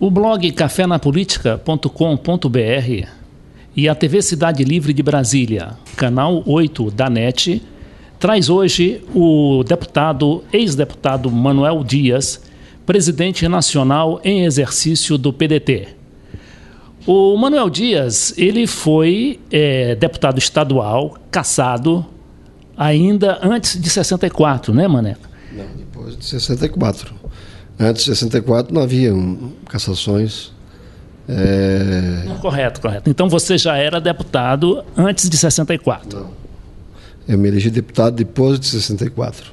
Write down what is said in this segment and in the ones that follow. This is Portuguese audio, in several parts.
O blog cafenapolitica.com.br e a TV Cidade Livre de Brasília, canal 8 da NET, traz hoje o ex-deputado Manuel Dias, presidente nacional em exercício do PDT. O Manuel Dias, ele foi deputado estadual, cassado, ainda antes de 64, né, Maneco? Não, depois de 64. Antes de 64 não havia cassações. Correto. Então você já era deputado antes de 64? Não. Eu me elegi deputado depois de 64.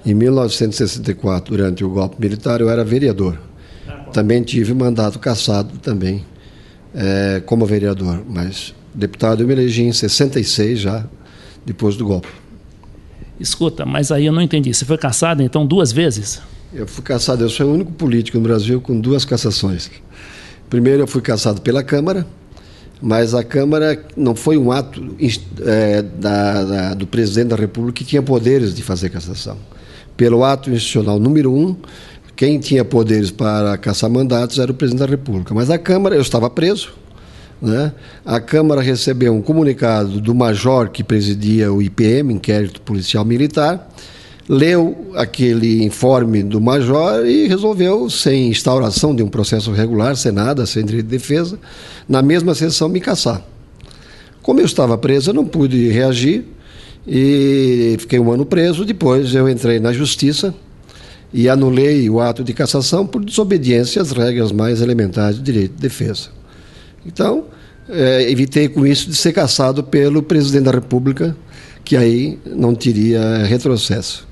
Em 1964, durante o golpe militar, eu era vereador. Também tive mandato cassado também, como vereador. Mas deputado eu me elegi em 66 já, depois do golpe. Escuta, mas aí eu não entendi. Você foi cassado, então, 2 vezes? Eu fui cassado, eu sou o único político no Brasil com 2 cassações. Primeiro eu fui cassado pela Câmara, mas a Câmara não foi um ato do presidente da República que tinha poderes de fazer cassação. Pelo ato institucional número 1, quem tinha poderes para cassar mandatos era o presidente da República. Mas a Câmara, eu estava preso, né? A Câmara recebeu um comunicado do major que presidia o IPM, Inquérito Policial Militar, leu aquele informe do major e resolveu, sem instauração de um processo regular, sem nada, sem direito de defesa, na mesma sessão me cassar. Como eu estava preso, eu não pude reagir e fiquei 1 ano preso. Depois eu entrei na Justiça e anulei o ato de cassação por desobediência às regras mais elementares do direito de defesa. Então, evitei com isso de ser cassado pelo presidente da República, que aí não teria retrocesso.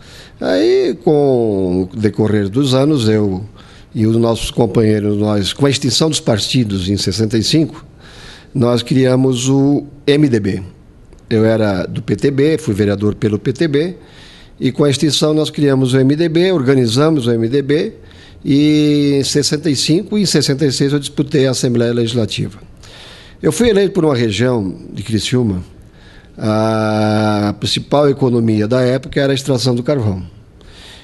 Aí, com o decorrer dos anos, eu e os nossos companheiros, nós, com a extinção dos partidos em 65, nós criamos o MDB. Eu era do PTB, fui vereador pelo PTB, e com a extinção nós criamos o MDB, organizamos o MDB, e em 65 e em 66 eu disputei a Assembleia Legislativa. Eu fui eleito por uma região de Criciúma. A principal economia da época era a extração do carvão.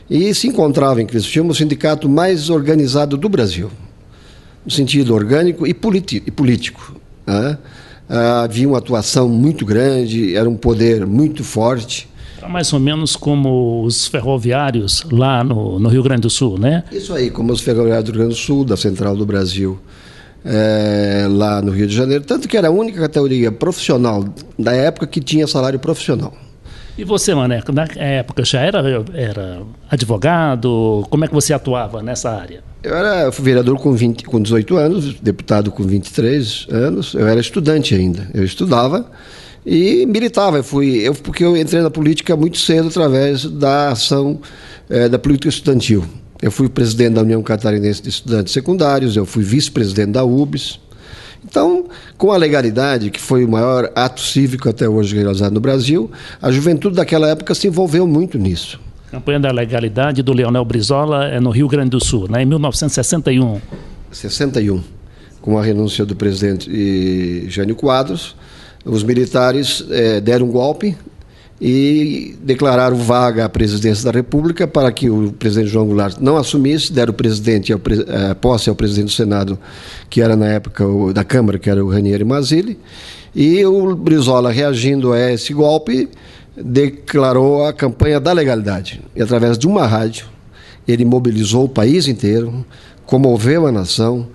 E se encontrava em Criciúma o sindicato mais organizado do Brasil, no sentido orgânico e político, né? Havia uma atuação muito grande, era um poder muito forte. Era mais ou menos como os ferroviários lá no Rio Grande do Sul, né? Isso aí, como os ferroviários do Rio Grande do Sul, da Central do Brasil, lá no Rio de Janeiro, tanto que era a única categoria profissional da época que tinha salário profissional. E você, Maneco, na época já era advogado? Como é que você atuava nessa área? Eu fui vereador com 18 anos, deputado com 23 anos, eu era estudante ainda. Eu estudava e militava, porque eu entrei na política muito cedo através da ação da política estudantil. Eu fui presidente da União Catarinense de Estudantes Secundários, eu fui vice-presidente da UBS. Então, com a legalidade, que foi o maior ato cívico até hoje realizado no Brasil, a juventude daquela época se envolveu muito nisso. A campanha da legalidade do Leonel Brizola é no Rio Grande do Sul, né, em 1961. 61, com a renúncia do presidente Jânio Quadros, os militares deram um golpe e declararam vaga à presidência da República para que o presidente João Goulart não assumisse, deram posse ao presidente do Senado, que era na época da Câmara, que era o Ranieri Mazzilli, e o Brizola, reagindo a esse golpe, declarou a campanha da legalidade. E através de uma rádio, ele mobilizou o país inteiro, comoveu a nação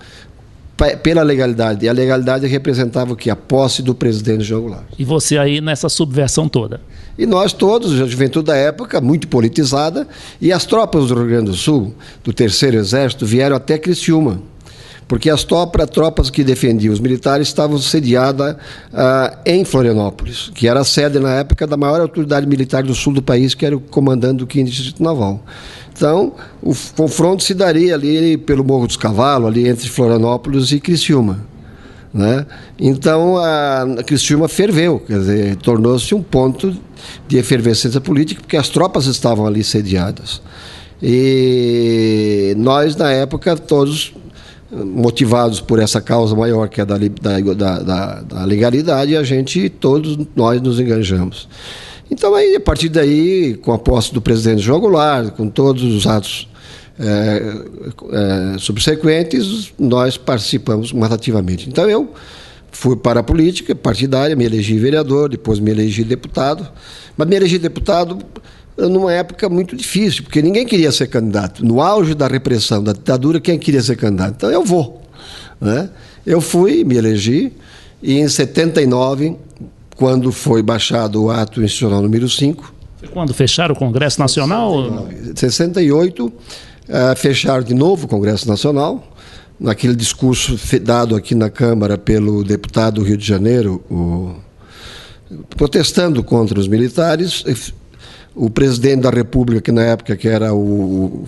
pela legalidade. E a legalidade representava o quê? A posse do presidente João Goulart. E você aí nessa subversão toda? E nós todos, a juventude da época, muito politizada, e as tropas do Rio Grande do Sul, do Terceiro Exército, vieram até Criciúma, porque as tropas que defendiam os militares estavam sediadas em Florianópolis, que era a sede, na época, da maior autoridade militar do sul do país, que era o comandante do 5º Distrito Naval. Então, o confronto se daria ali pelo Morro dos Cavalos, ali entre Florianópolis e Criciúma, né? Então, a Criciúma ferveu, quer dizer, tornou-se um ponto de efervescência política, porque as tropas estavam ali sediadas. E nós, na época, todos motivados por essa causa maior, que é da legalidade, todos nós nos enganjamos. Então, aí, a partir daí, com a posse do presidente João Goulart, com todos os atos subsequentes, nós participamos mais ativamente. Então, eu fui para a política partidária, me elegi vereador, depois me elegi deputado, mas me elegi deputado numa época muito difícil, porque ninguém queria ser candidato. No auge da repressão, da ditadura, quem queria ser candidato? Então, eu vou. Né? Eu fui, me elegi, e em 79, quando foi baixado o ato institucional número 5... Foi quando fecharam o Congresso Nacional? 68, fecharam de novo o Congresso Nacional, naquele discurso dado aqui na Câmara pelo deputado do Rio de Janeiro, protestando contra os militares. O presidente da República, que na época que era o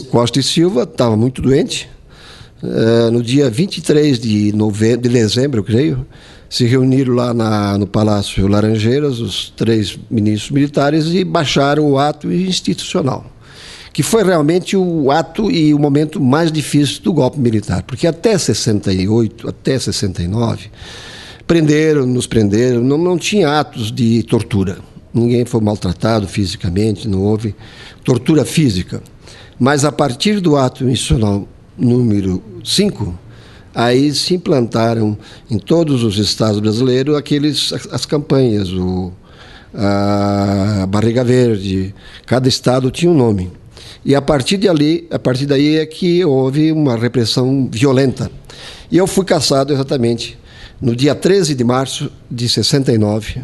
Costa e Silva, estava muito doente. No dia 23 de dezembro, eu creio, se reuniram lá no Palácio Laranjeiras, os 3 ministros militares, e baixaram o ato institucional, que foi realmente o ato e o momento mais difícil do golpe militar, porque até 68, até 69, nos prenderam, não tinha atos de tortura, ninguém foi maltratado fisicamente, não houve tortura física, mas a partir do ato institucional número 5, aí se implantaram em todos os estados brasileiros as campanhas, a Barriga Verde, cada estado tinha um nome. E a partir daí é que houve uma repressão violenta. E eu fui cassado exatamente no dia 13 de março de 69,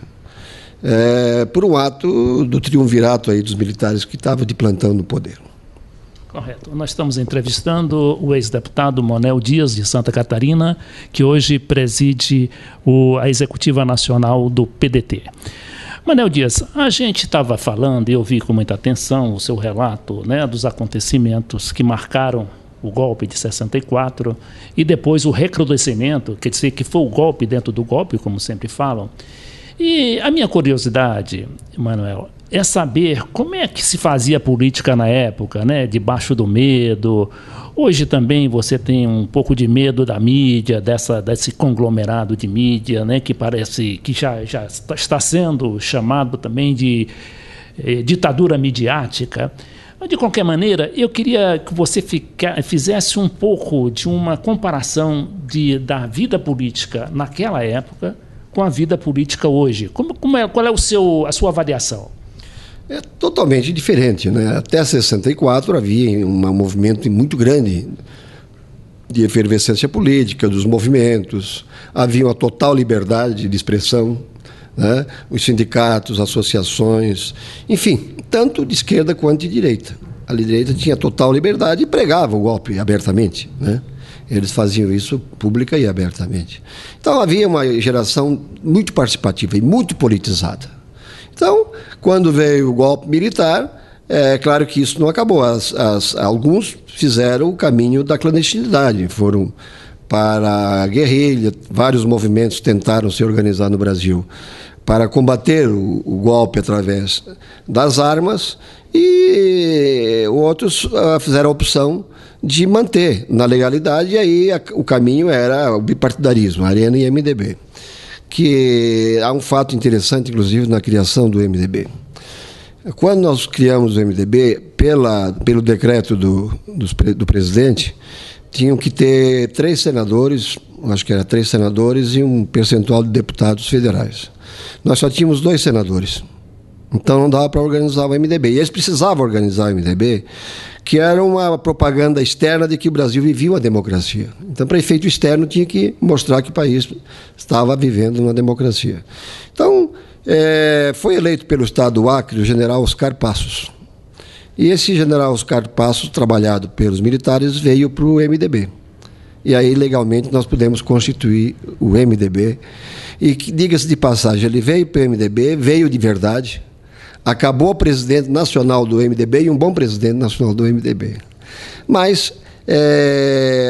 por um ato do triunvirato aí dos militares que estavam de plantão no poder. Correto. Nós estamos entrevistando o ex-deputado Manuel Dias, de Santa Catarina, que hoje preside a Executiva Nacional do PDT. Manuel Dias, a gente estava falando, e eu vi com muita atenção o seu relato, né, dos acontecimentos que marcaram o golpe de 64 e depois o recrudescimento, quer dizer, que foi o golpe dentro do golpe, como sempre falam. E a minha curiosidade, Manuel, é saber como é que se fazia política na época, né? Debaixo do medo. Hoje também você tem um pouco de medo da mídia, desse conglomerado de mídia, né? Que parece que já está sendo chamado também de ditadura midiática. Mas, de qualquer maneira, eu queria que você fizesse um pouco de uma comparação da vida política naquela época com a vida política hoje. Qual é a sua avaliação? É totalmente diferente, né? Até 64 havia um movimento muito grande de efervescência política, dos movimentos, havia uma total liberdade de expressão, né? Os sindicatos, associações, enfim, tanto de esquerda quanto de direita. A direita tinha total liberdade e pregava o golpe abertamente, né? Eles faziam isso pública e abertamente. Então havia uma geração muito participativa e muito politizada. Então, quando veio o golpe militar, é claro que isso não acabou. Alguns fizeram o caminho da clandestinidade, foram para a guerrilha, vários movimentos tentaram se organizar no Brasil para combater o golpe através das armas, e outros fizeram a opção de manter na legalidade, e aí o caminho era o bipartidarismo, Arena e MDB. Que há um fato interessante, inclusive, na criação do MDB. Quando nós criamos o MDB, pelo decreto do presidente, tinham que ter 3 senadores, acho que era 3 senadores e um percentual de deputados federais. Nós só tínhamos 2 senadores. Então não dava para organizar o MDB. E eles precisavam organizar o MDB, que era uma propaganda externa de que o Brasil vivia uma democracia. Então, para efeito externo, tinha que mostrar que o país estava vivendo uma democracia. Então, foi eleito pelo Estado do Acre o general Oscar Passos. E esse general Oscar Passos, trabalhado pelos militares, veio para o MDB. E aí, legalmente, nós pudemos constituir o MDB. E, diga-se de passagem, ele veio para o MDB, veio de verdade, acabou presidente nacional do MDB e um bom presidente nacional do MDB. Mas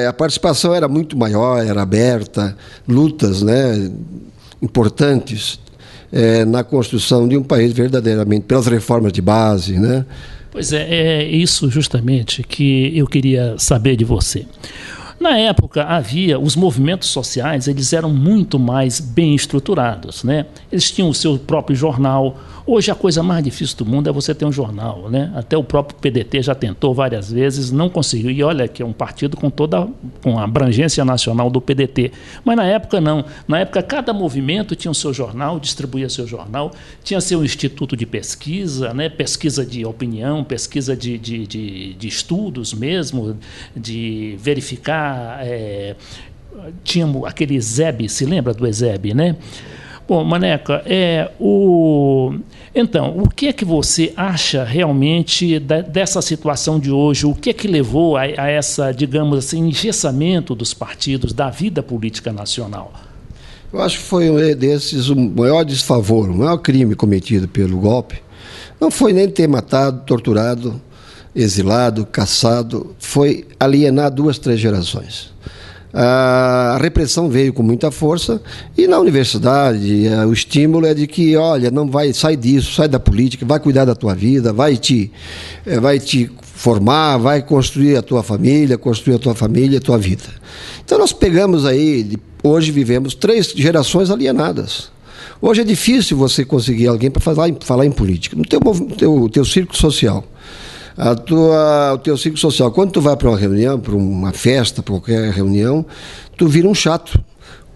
a participação era muito maior, era aberta, lutas, né, importantes na construção de um país verdadeiramente, pelas reformas de base, né? Pois é isso justamente que eu queria saber de você. Na época havia os movimentos sociais, eles eram muito mais bem estruturados, né? Eles tinham o seu próprio jornal. Hoje a coisa mais difícil do mundo é você ter um jornal, né? Até o próprio PDT já tentou várias vezes, não conseguiu. E olha que é um partido com a abrangência nacional do PDT. Mas na época não. Na época cada movimento tinha o seu jornal, distribuía seu jornal, tinha seu instituto de pesquisa, né? Pesquisa de opinião, pesquisa de estudos mesmo, de verificar. Tinha aquele ESEB, se lembra do ESEB, né? Bom, Maneca, então, o que é que você acha realmente dessa situação de hoje? O que é que levou a essa, digamos assim, engessamento dos partidos, da vida política nacional? Eu acho que foi o maior desfavor, o maior crime cometido pelo golpe. Não foi nem ter matado, torturado, exilado, caçado, foi alienar 2, 3 gerações. A repressão veio com muita força e na universidade o estímulo é de que, olha, não vai, sai disso, sai da política, vai cuidar da tua vida, vai te formar, vai construir a tua família, a tua vida. Então nós pegamos aí, hoje vivemos 3 gerações alienadas. Hoje é difícil você conseguir alguém para falar em política. No teu círculo social. O teu ciclo social, quando tu vai para uma reunião, para uma festa, para qualquer reunião, tu vira um chato,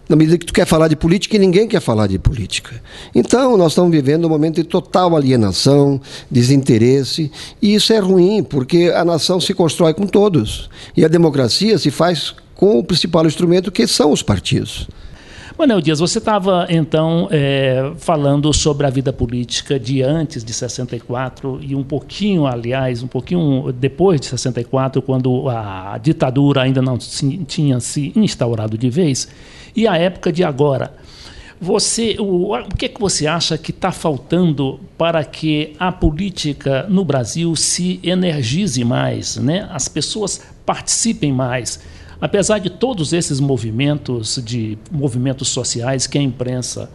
na medida que tu quer falar de política e ninguém quer falar de política. Então nós estamos vivendo um momento de total alienação, desinteresse, e isso é ruim, porque a nação se constrói com todos, e a democracia se faz com o principal instrumento, que são os partidos. Manuel Dias, você estava, então, falando sobre a vida política de antes de 64 e um pouquinho depois de 64, quando a ditadura ainda não tinha se instaurado de vez, e a época de agora. O que é que você acha que está faltando para que a política no Brasil se energize mais, né? As pessoas participem mais? Apesar de todos esses movimentos sociais que a imprensa,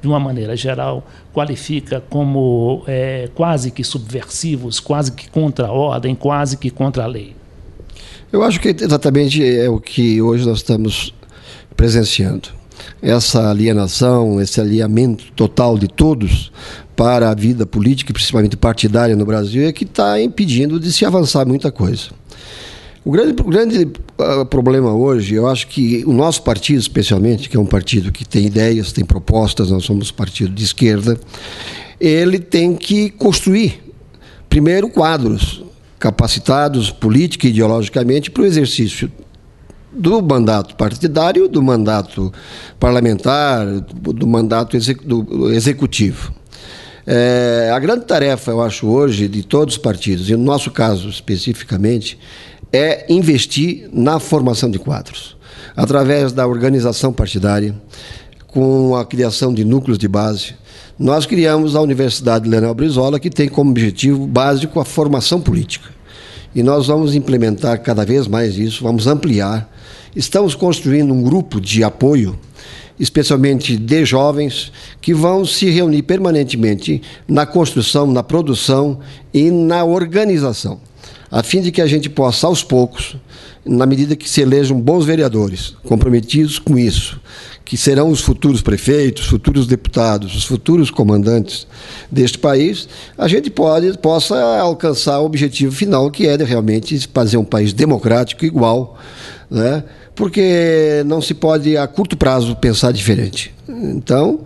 de uma maneira geral, qualifica como quase que subversivos, quase que contra a ordem, quase que contra a lei. Eu acho que exatamente é o que hoje nós estamos presenciando. Essa alienação, esse alinhamento total de todos para a vida política, e principalmente partidária no Brasil, é que está impedindo de se avançar muita coisa. O grande problema hoje, eu acho que o nosso partido, especialmente, que é um partido que tem ideias, tem propostas, nós somos partido de esquerda, ele tem que construir, primeiro, quadros capacitados política e ideologicamente para o exercício do mandato partidário, do mandato parlamentar, do mandato do executivo. A grande tarefa, eu acho, hoje, de todos os partidos, e no nosso caso especificamente, é investir na formação de quadros, através da organização partidária, com a criação de núcleos de base. Nós criamos a Universidade Leonel Brizola, que tem como objetivo básico a formação política. E nós vamos implementar cada vez mais isso, vamos ampliar. Estamos construindo um grupo de apoio, especialmente de jovens, que vão se reunir permanentemente na construção, na produção e na organização, a fim de que a gente possa, aos poucos, na medida que se elejam bons vereadores, comprometidos com isso, que serão os futuros prefeitos, futuros deputados, os futuros comandantes deste país, a gente possa alcançar o objetivo final, que é de realmente fazer um país democrático igual, né? Porque não se pode, a curto prazo, pensar diferente. Então,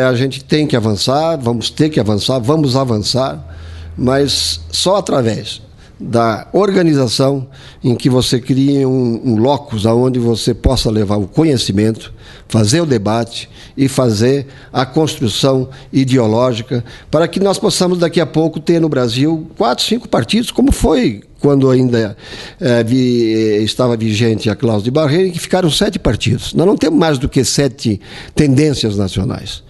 a gente tem que avançar, vamos ter que avançar, vamos avançar, mas só através da organização em que você cria um locus onde você possa levar o conhecimento, fazer o debate e fazer a construção ideológica para que nós possamos daqui a pouco ter no Brasil 4, 5 partidos, como foi quando ainda estava vigente a cláusula de barreira, em que ficaram 7 partidos. Nós não temos mais do que 7 tendências nacionais.